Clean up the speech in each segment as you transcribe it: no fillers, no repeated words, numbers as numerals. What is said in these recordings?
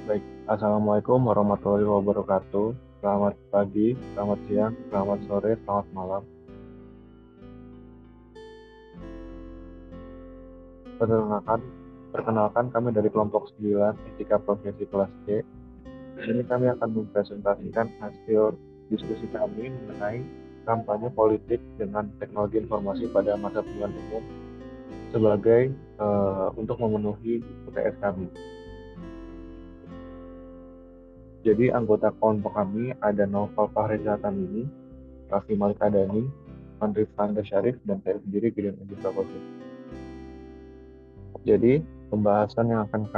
Baik, Assalamualaikum warahmatullahi wabarakatuh. Selamat pagi, selamat siang, selamat sore, selamat malam. Perkenalkan, perkenalkan kami dari kelompok 9, Etika Profesi kelas C. Ini kami akan mempresentasikan hasil diskusi kami mengenai kampanye politik dengan teknologi informasi pada masa pemilihan umum sebagai untuk memenuhi UTS kami. Jadi anggota kelompok kami ada Naufal Fahrizal Tamimi, Raffi Malikadani, Andri Fanda Syarif, dan saya sendiri Gideon Edi Prakoso. Jadi topik pembahasan yang akan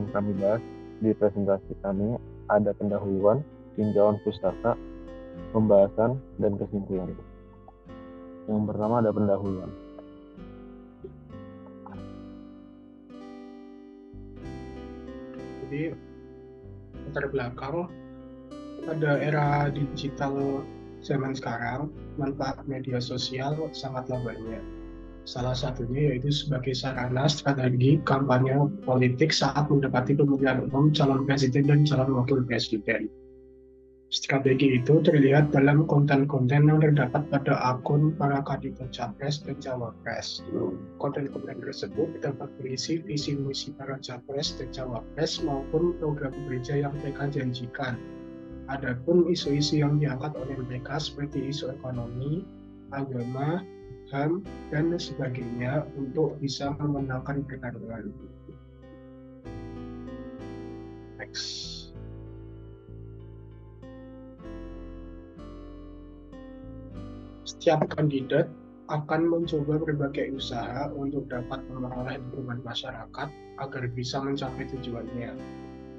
kami bahas di presentasi kami ada pendahuluan, tinjauan pustaka, pembahasan, dan kesimpulan. Yang pertama ada pendahuluan. Jadi latar belakang pada era digital zaman sekarang, manfaat media sosial sangatlah banyak. Salah satunya yaitu sebagai sarana strategi kampanye politik saat mendekati pemilihan umum calon presiden dan calon wakil presiden. Strategi itu terlihat dalam konten-konten yang terdapat pada akun para kandidat capres dan cawapres. Konten-konten tersebut dapat berisi visi misi para capres dan cawapres maupun program kerja yang mereka janjikan. Adapun isu-isu yang diangkat oleh mereka seperti isu ekonomi, agama, HAM, dan sebagainya untuk bisa memenangkan pertarungan. Next. Setiap kandidat akan mencoba berbagai usaha untuk dapat memperoleh dukungan masyarakat agar bisa mencapai tujuannya.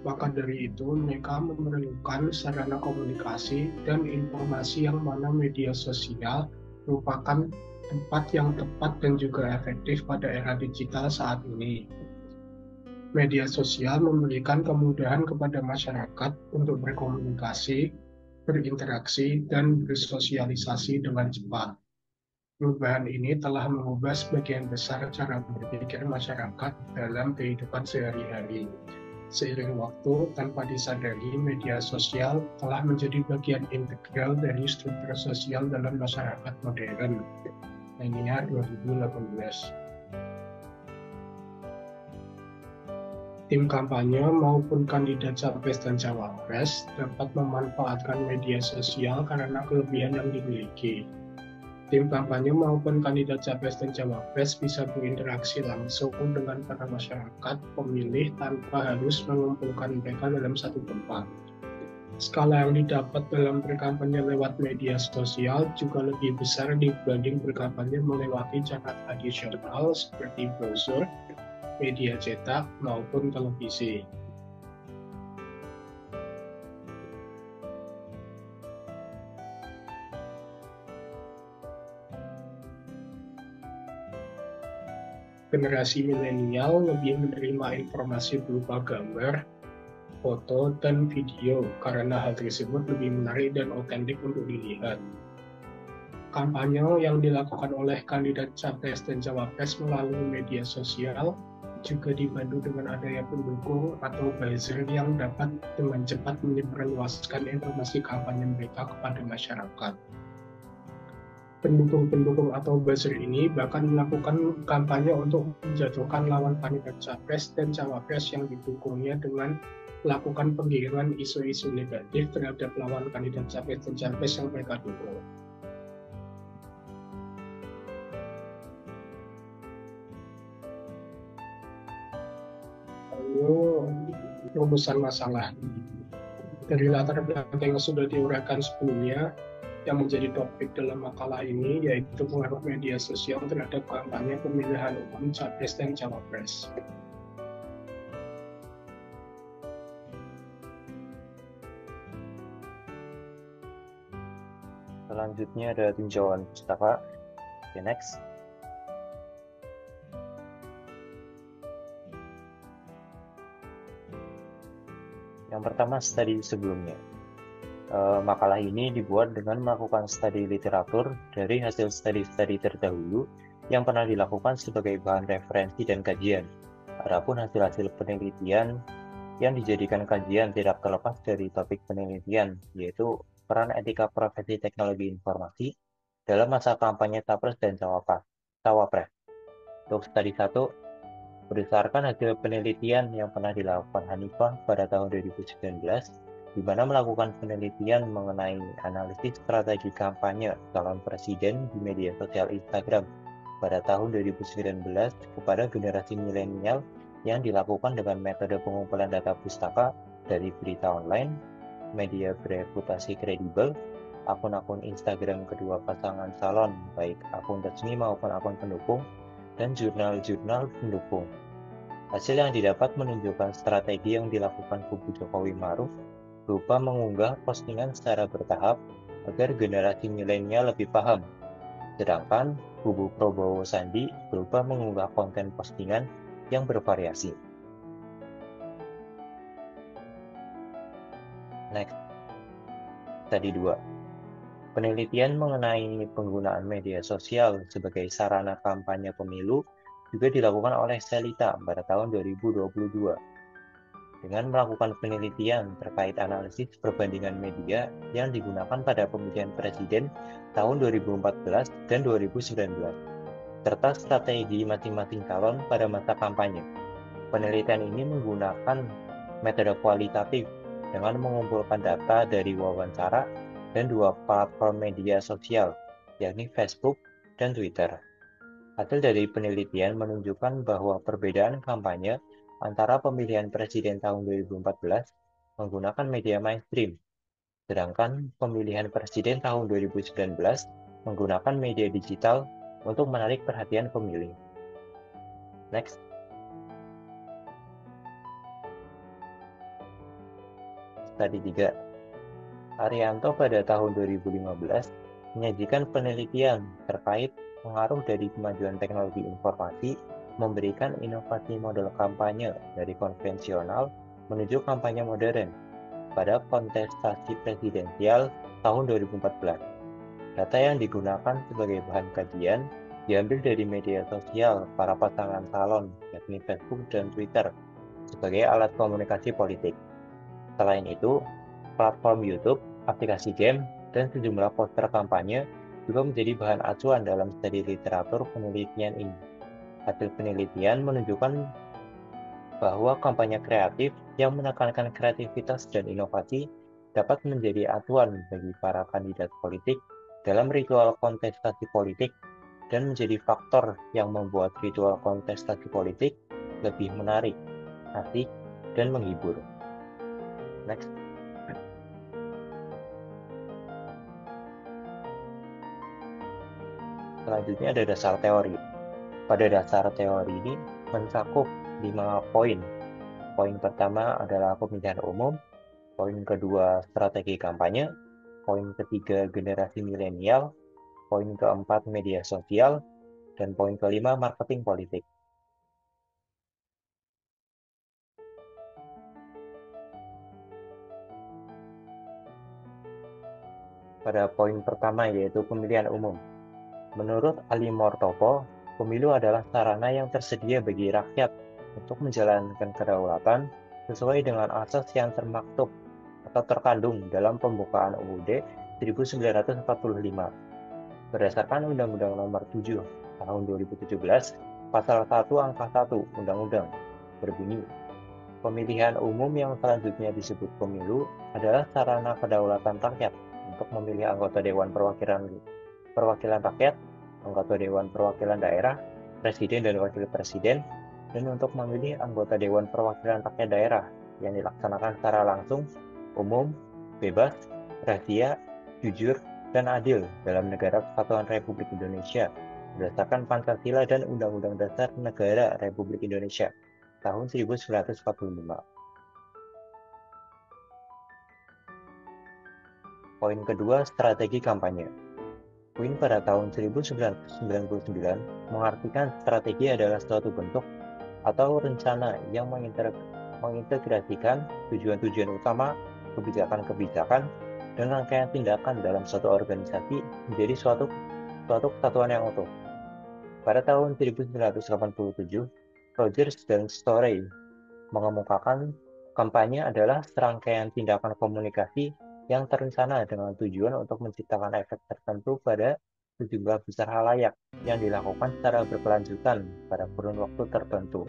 Maka dari itu, mereka memerlukan sarana komunikasi dan informasi yang mana media sosial merupakan tempat yang tepat dan juga efektif pada era digital saat ini. Media sosial memberikan kemudahan kepada masyarakat untuk berkomunikasi, berinteraksi, dan bersosialisasi dengan cepat. Perubahan ini telah mengubah sebagian besar cara berpikir masyarakat dalam kehidupan sehari-hari. Seiring waktu, tanpa disadari, media sosial telah menjadi bagian integral dari struktur sosial dalam masyarakat modern. Linear 2018. Tim kampanye maupun kandidat capres dan cawapres dapat memanfaatkan media sosial karena kelebihan yang dimiliki. Tim kampanye maupun kandidat capres dan cawapres bisa berinteraksi langsung dengan para masyarakat pemilih tanpa harus mengumpulkan mereka dalam satu tempat. Skala yang didapat dalam berkampanye lewat media sosial juga lebih besar dibanding berkampanye melewati cara tradisional seperti brosur, media cetak, maupun televisi. Generasi milenial lebih menerima informasi berupa gambar, foto, dan video karena hal tersebut lebih menarik dan otentik untuk dilihat. Kampanye yang dilakukan oleh kandidat capres dan cawapres melalui media sosial juga dibantu dengan adanya pendukung atau buzzer yang dapat dengan cepat menyebarluaskan informasi kampanye mereka kepada masyarakat. Pendukung-pendukung atau buzzer ini bahkan melakukan kampanye untuk menjatuhkan lawan kandidat capres dan cawapres yang didukungnya dengan melakukan penggiringan isu-isu negatif terhadap lawan kandidat capres dan cawapres yang mereka dukung. Lalu rumusan masalah. Dari latar belakang yang sudah diuraikan sebelumnya, yang menjadi topik dalam makalah ini yaitu pengaruh media sosial terhadap kampanye pemilihan umum capres dan cawapres. Selanjutnya ada tinjauan pustaka. Okay, next. Yang pertama, studi sebelumnya. Makalah ini dibuat dengan melakukan studi literatur dari hasil studi-studi terdahulu yang pernah dilakukan sebagai bahan referensi dan kajian. Adapun hasil-hasil penelitian yang dijadikan kajian tidak terlepas dari topik penelitian, yaitu peran etika profesi teknologi informasi dalam masa kampanye Capres dan Cawapres. Untuk studi 1, berdasarkan hasil penelitian yang pernah dilakukan Hanifah pada tahun 2019, di mana melakukan penelitian mengenai analisis strategi kampanye calon presiden di media sosial Instagram pada tahun 2019 kepada generasi milenial yang dilakukan dengan metode pengumpulan data pustaka dari berita online, media bereputasi kredibel, akun-akun Instagram kedua pasangan calon, baik akun resmi maupun akun pendukung, dan jurnal-jurnal pendukung. Hasil yang didapat menunjukkan strategi yang dilakukan kubu Jokowi Maruf berupa mengunggah postingan secara bertahap agar generasi milenial lebih paham. Sedangkan kubu Prabowo Sandi berupa mengunggah konten postingan yang bervariasi. Next, studi 2. Penelitian mengenai penggunaan media sosial sebagai sarana kampanye pemilu juga dilakukan oleh Selita pada tahun 2022. Dengan melakukan penelitian terkait analisis perbandingan media yang digunakan pada pemilihan presiden tahun 2014 dan 2019, serta strategi masing-masing calon pada masa kampanye. Penelitian ini menggunakan metode kualitatif dengan mengumpulkan data dari wawancara dan 2 platform media sosial, yakni Facebook dan Twitter. Hasil dari penelitian menunjukkan bahwa perbedaan kampanye antara pemilihan presiden tahun 2014 menggunakan media mainstream, sedangkan pemilihan presiden tahun 2019 menggunakan media digital untuk menarik perhatian pemilih. Next. Studi 3. Arianto pada tahun 2015 menyajikan penelitian terkait pengaruh dari kemajuan teknologi informasi memberikan inovasi model kampanye dari konvensional menuju kampanye modern pada kontestasi presidensial tahun 2014. Data yang digunakan sebagai bahan kajian diambil dari media sosial para pasangan calon, yakni Facebook dan Twitter, sebagai alat komunikasi politik. Selain itu, platform YouTube, aplikasi game, dan sejumlah poster kampanye juga menjadi bahan acuan dalam studi literatur penelitian ini. Hasil penelitian menunjukkan bahwa kampanye kreatif yang menekankan kreativitas dan inovasi dapat menjadi acuan bagi para kandidat politik dalam ritual kontestasi politik dan menjadi faktor yang membuat ritual kontestasi politik lebih menarik, asik, dan menghibur. Next. Selanjutnya ada dasar teori. Pada dasar teori ini mencakup 5 poin. Poin pertama adalah pemilihan umum, poin kedua strategi kampanye, poin ketiga generasi milenial, poin keempat media sosial, dan poin kelima marketing politik. Pada poin pertama yaitu pemilihan umum. Menurut Ali Mortopo, pemilu adalah sarana yang tersedia bagi rakyat untuk menjalankan kedaulatan sesuai dengan asas yang termaktub atau terkandung dalam pembukaan UUD 1945. Berdasarkan Undang-Undang Nomor 7 Tahun 2017, Pasal 1 Angka 1 Undang-Undang berbunyi, pemilihan umum yang selanjutnya disebut pemilu adalah sarana kedaulatan rakyat untuk memilih anggota Dewan Perwakilan Rakyat, anggota Dewan Perwakilan Daerah, Presiden dan Wakil Presiden, dan untuk memilih anggota Dewan Perwakilan Rakyat Daerah yang dilaksanakan secara langsung, umum, bebas, rahasia, jujur, dan adil dalam Negara Kesatuan Republik Indonesia berdasarkan Pancasila dan Undang-Undang Dasar Negara Republik Indonesia tahun 1945. Poin kedua, strategi kampanye. Quinn pada tahun 1999 mengartikan strategi adalah suatu bentuk atau rencana yang mengintegrasikan tujuan-tujuan utama, kebijakan-kebijakan, dan rangkaian tindakan dalam suatu organisasi menjadi suatu kesatuan yang utuh. Pada tahun 1987, Rogers dan Storey mengemukakan Kampanye adalah serangkaian tindakan komunikasi yang terencana dengan tujuan untuk menciptakan efek tertentu pada sejumlah besar halayak yang dilakukan secara berkelanjutan pada kurun waktu tertentu.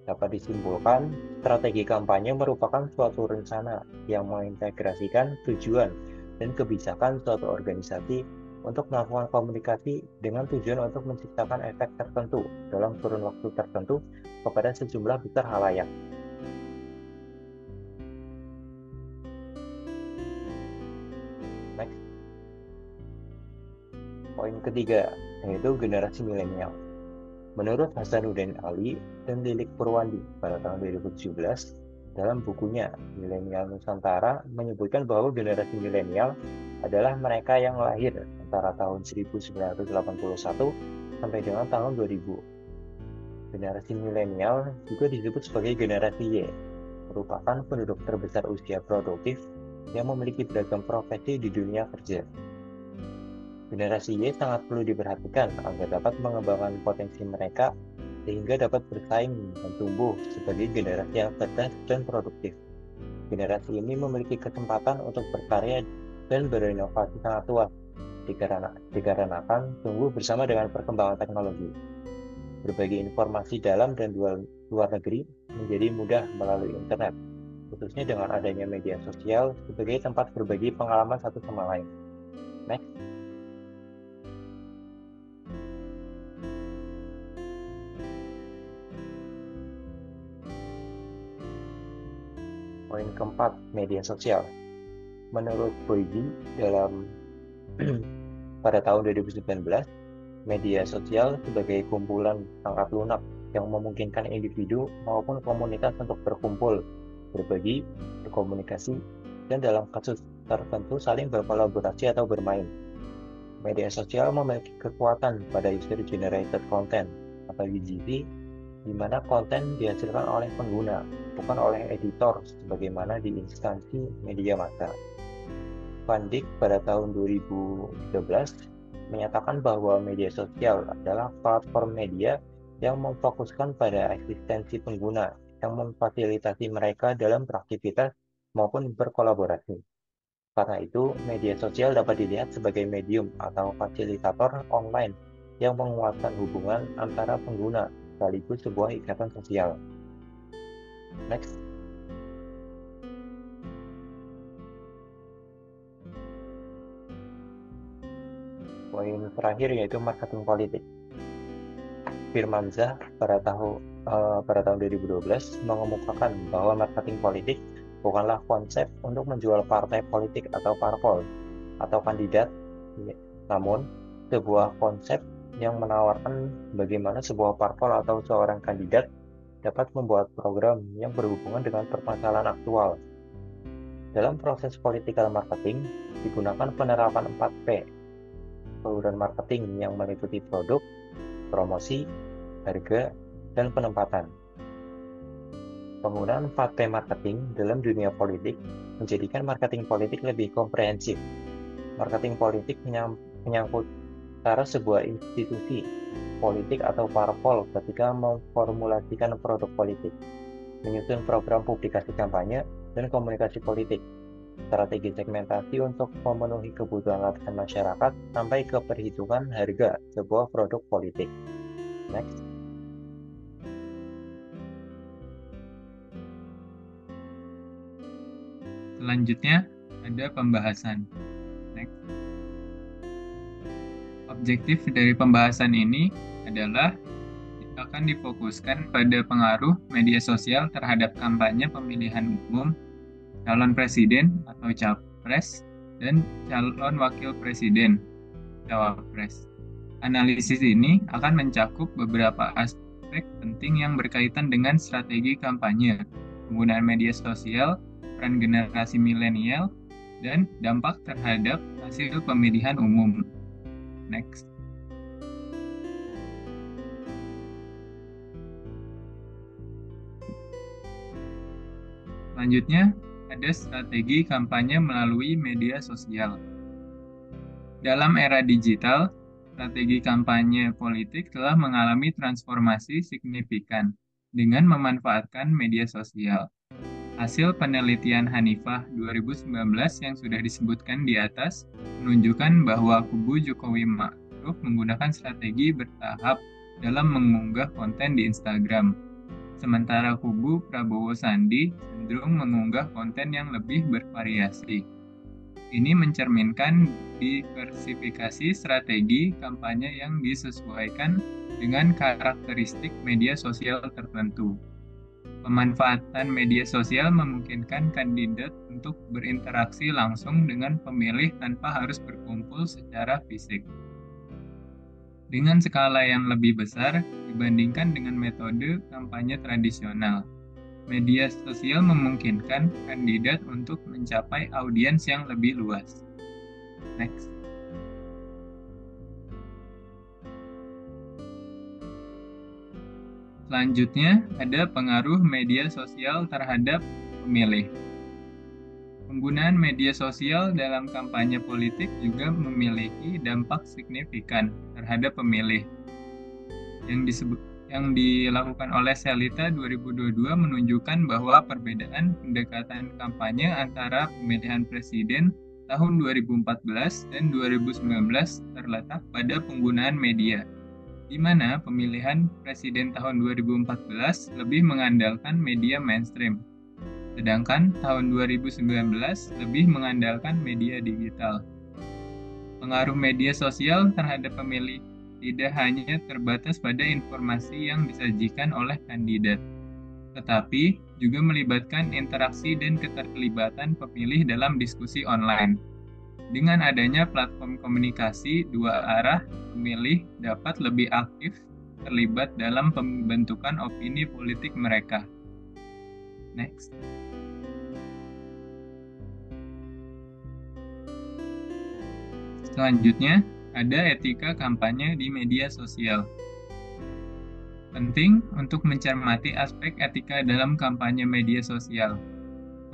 Dapat disimpulkan, strategi kampanye merupakan suatu rencana yang mengintegrasikan tujuan dan kebijakan suatu organisasi untuk melakukan komunikasi dengan tujuan untuk menciptakan efek tertentu dalam kurun waktu tertentu kepada sejumlah besar halayak. Next. Poin ketiga, yaitu generasi milenial. Menurut Hasanuddin Ali dan Lilik Purwandi pada tahun 2017, dalam bukunya Milenial Nusantara menyebutkan bahwa generasi milenial adalah mereka yang lahir antara tahun 1981 sampai dengan tahun 2000. Generasi milenial juga disebut sebagai generasi Y, merupakan penduduk terbesar usia produktif yang memiliki beragam profesi di dunia kerja. Generasi Y sangat perlu diperhatikan agar dapat mengembangkan potensi mereka sehingga dapat bersaing dan tumbuh sebagai generasi yang cerdas dan produktif. Generasi ini memiliki kesempatan untuk berkarya dan berinovasi sangat luas dikarenakan tumbuh bersama dengan perkembangan teknologi. Berbagi informasi dalam dan luar negeri menjadi mudah melalui internet, khususnya dengan adanya media sosial sebagai tempat berbagi pengalaman satu sama lain. Next. Poin keempat, media sosial. Menurut Boydi, pada tahun 2019, media sosial sebagai kumpulan perangkat lunak yang memungkinkan individu maupun komunitas untuk berkumpul, berbagi, berkomunikasi, dan dalam kasus tertentu saling berkolaborasi atau bermain. Media sosial memiliki kekuatan pada user-generated content atau UGC, di mana konten dihasilkan oleh pengguna, bukan oleh editor sebagaimana di instansi media massa. Van Dijk pada tahun 2013 menyatakan bahwa media sosial adalah platform media yang memfokuskan pada eksistensi pengguna yang memfasilitasi mereka dalam beraktivitas maupun berkolaborasi. Karena itu, media sosial dapat dilihat sebagai medium atau fasilitator online yang menguatkan hubungan antara pengguna sekaligus sebuah ikatan sosial. Next. Poin terakhir yaitu marketing politik. Firmansyah pada tahun 2012 mengemukakan bahwa marketing politik bukanlah konsep untuk menjual partai politik atau parpol atau kandidat, namun sebuah konsep yang menawarkan bagaimana sebuah parpol atau seorang kandidat dapat membuat program yang berhubungan dengan permasalahan aktual. Dalam proses political marketing, digunakan penerapan 4P, saluran marketing yang meliputi produk, promosi, harga, dan penempatan. Penggunaan 4P marketing dalam dunia politik menjadikan marketing politik lebih komprehensif. Marketing politik menyangkut cara sebuah institusi politik atau parpol ketika memformulasikan produk politik, menyusun program publikasi kampanye, dan komunikasi politik, strategi segmentasi untuk memenuhi kebutuhan lapisan masyarakat, sampai ke perhitungan harga sebuah produk politik. Next. Selanjutnya ada pembahasan. Next. Objektif dari pembahasan ini adalah akan difokuskan pada pengaruh media sosial terhadap kampanye pemilihan umum, calon presiden atau capres, dan calon wakil presiden, cawapres. Analisis ini akan mencakup beberapa aspek penting yang berkaitan dengan strategi kampanye, penggunaan media sosial, peran generasi milenial, dan dampak terhadap hasil pemilihan umum. Next. Selanjutnya, ada strategi kampanye melalui media sosial. Dalam era digital, strategi kampanye politik telah mengalami transformasi signifikan dengan memanfaatkan media sosial. Hasil penelitian Hanifah 2019 yang sudah disebutkan di atas menunjukkan bahwa kubu Jokowi Ma'ruf menggunakan strategi bertahap dalam mengunggah konten di Instagram. Sementara kubu Prabowo Sandi cenderung mengunggah konten yang lebih bervariasi. Ini mencerminkan diversifikasi strategi kampanye yang disesuaikan dengan karakteristik media sosial tertentu. Pemanfaatan media sosial memungkinkan kandidat untuk berinteraksi langsung dengan pemilih tanpa harus berkumpul secara fisik. Dengan skala yang lebih besar dibandingkan dengan metode kampanye tradisional, media sosial memungkinkan kandidat untuk mencapai audiens yang lebih luas. Next. Selanjutnya, ada pengaruh media sosial terhadap pemilih. Penggunaan media sosial dalam kampanye politik juga memiliki dampak signifikan terhadap pemilih. Yang dilakukan oleh Selita 2022 menunjukkan bahwa perbedaan pendekatan kampanye antara pemilihan presiden tahun 2014 dan 2019 terletak pada penggunaan media, di mana pemilihan presiden tahun 2014 lebih mengandalkan media mainstream, sedangkan tahun 2019 lebih mengandalkan media digital. Pengaruh media sosial terhadap pemilih tidak hanya terbatas pada informasi yang disajikan oleh kandidat, tetapi juga melibatkan interaksi dan keterlibatan pemilih dalam diskusi online. Dengan adanya platform komunikasi dua arah, pemilih dapat lebih aktif terlibat dalam pembentukan opini politik mereka. Next. Selanjutnya, ada etika kampanye di media sosial. Penting untuk mencermati aspek etika dalam kampanye media sosial.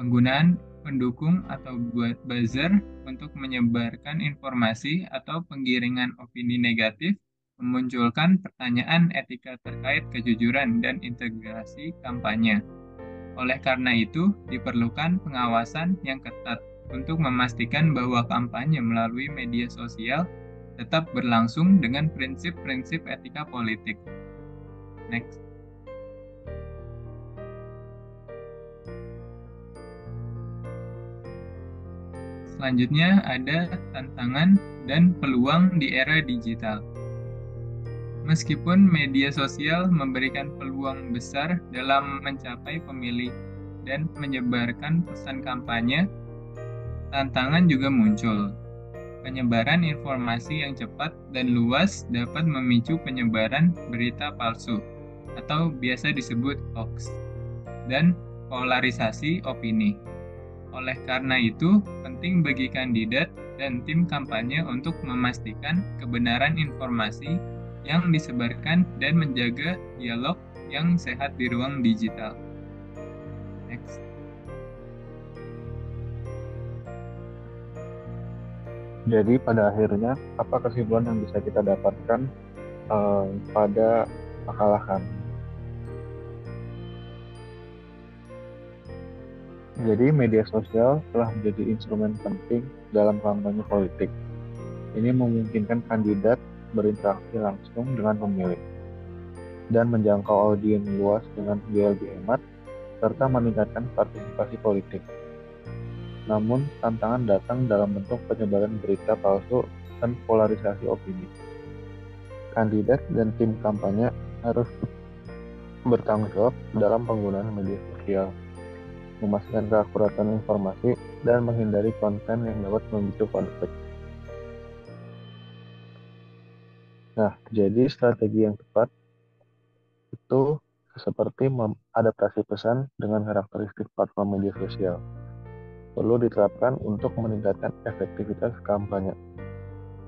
Penggunaan pendukung atau buzzer untuk menyebarkan informasi atau penggiringan opini negatif memunculkan pertanyaan etika terkait kejujuran dan integrasi kampanye. Oleh karena itu, diperlukan pengawasan yang ketat untuk memastikan bahwa kampanye melalui media sosial tetap berlangsung dengan prinsip-prinsip etika politik. Next. Selanjutnya ada tantangan dan peluang di era digital. Meskipun media sosial memberikan peluang besar dalam mencapai pemilih dan menyebarkan pesan kampanye, tantangan juga muncul. Penyebaran informasi yang cepat dan luas dapat memicu penyebaran berita palsu atau biasa disebut hoax dan polarisasi opini. Oleh karena itu, penting bagi kandidat dan tim kampanye untuk memastikan kebenaran informasi yang disebarkan dan menjaga dialog yang sehat di ruang digital. Next. Jadi pada akhirnya, apa kesimpulan yang bisa kita dapatkan pada makalah kami? Jadi media sosial telah menjadi instrumen penting dalam kampanye politik. Ini memungkinkan kandidat berinteraksi langsung dengan pemilih dan menjangkau audiens luas dengan biaya lebih hemat serta meningkatkan partisipasi politik. Namun, tantangan datang dalam bentuk penyebaran berita palsu dan polarisasi opini. Kandidat dan tim kampanye harus bertanggung jawab dalam penggunaan media sosial, memastikan keakuratan informasi, dan menghindari konten yang dapat memicu konflik. Nah, jadi strategi yang tepat itu seperti adaptasi pesan dengan karakteristik platform media sosial. Perlu diterapkan untuk meningkatkan efektivitas kampanye.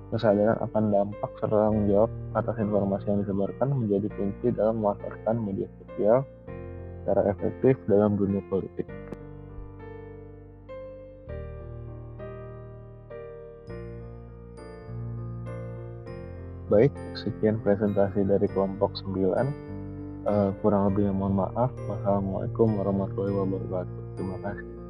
Kesadaran akan dampak serta tanggung jawab atas informasi yang disebarkan menjadi kunci dalam memanfaatkan media sosial secara efektif dalam dunia politik. Baik, sekian presentasi dari kelompok 9. Kurang lebihnya mohon maaf. Wassalamualaikum warahmatullahi wabarakatuh. Terima kasih.